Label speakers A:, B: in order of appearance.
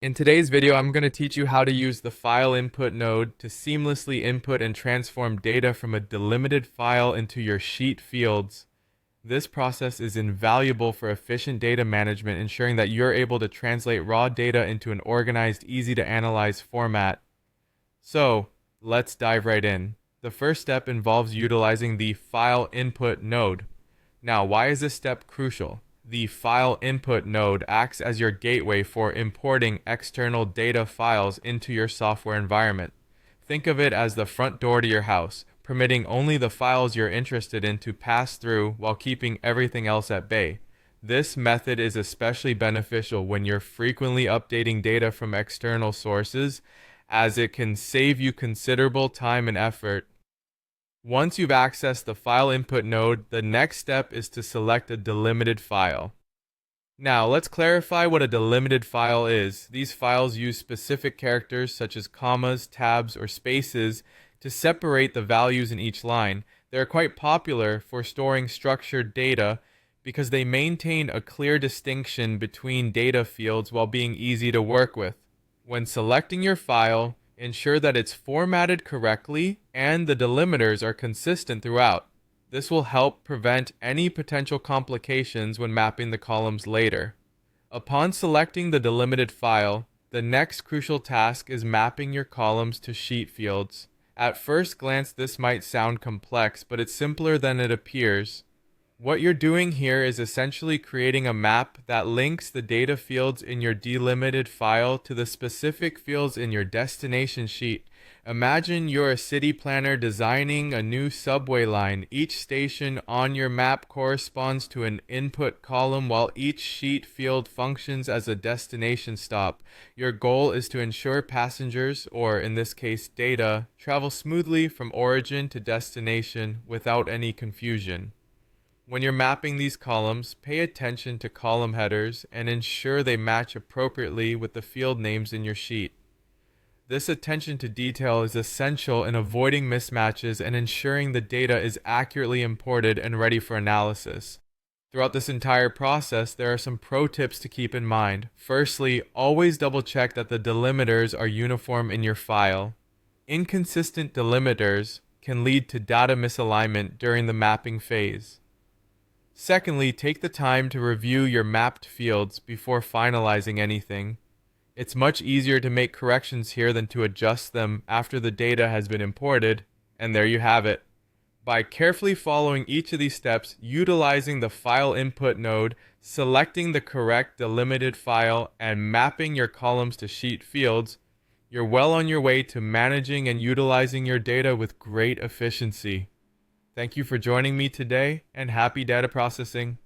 A: In today's video, I'm going to teach you how to use the file input node to seamlessly input and transform data from a delimited file into your sheet fields. This process is invaluable for efficient data management, ensuring that you're able to translate raw data into an organized, easy to analyze format. So, let's dive right in. The first step involves utilizing the file input node. Now, why is this step crucial? The file input node acts as your gateway for importing external data files into your software environment. Think of it as the front door to your house, permitting only the files you're interested in to pass through while keeping everything else at bay. This method is especially beneficial when you're frequently updating data from external sources, as it can save you considerable time and effort. Once you've accessed the file input node, the next step is to select a delimited file. Now, let's clarify what a delimited file is. These files use specific characters such as commas, tabs, or spaces to separate the values in each line. They're quite popular for storing structured data because they maintain a clear distinction between data fields while being easy to work with. When selecting your file, ensure that it's formatted correctly and the delimiters are consistent throughout. This will help prevent any potential complications when mapping the columns later. Upon selecting the delimited file, the next crucial task is mapping your columns to sheet fields. At first glance, this might sound complex, but it's simpler than it appears. What you're doing here is essentially creating a map that links the data fields in your delimited file to the specific fields in your destination sheet. Imagine you're a city planner designing a new subway line. Each station on your map corresponds to an input column, while each sheet field functions as a destination stop. Your goal is to ensure passengers, or in this case data, travel smoothly from origin to destination without any confusion. When you're mapping these columns, pay attention to column headers and ensure they match appropriately with the field names in your sheet. This attention to detail is essential in avoiding mismatches and ensuring the data is accurately imported and ready for analysis. Throughout this entire process, there are some pro tips to keep in mind. Firstly, always double check that the delimiters are uniform in your file. Inconsistent delimiters can lead to data misalignment during the mapping phase. Secondly, take the time to review your mapped fields before finalizing anything. It's much easier to make corrections here than to adjust them after the data has been imported, and there you have it. By carefully following each of these steps, utilizing the file input node, selecting the correct delimited file, and mapping your columns to sheet fields, you're well on your way to managing and utilizing your data with great efficiency. Thank you for joining me today, and happy data processing.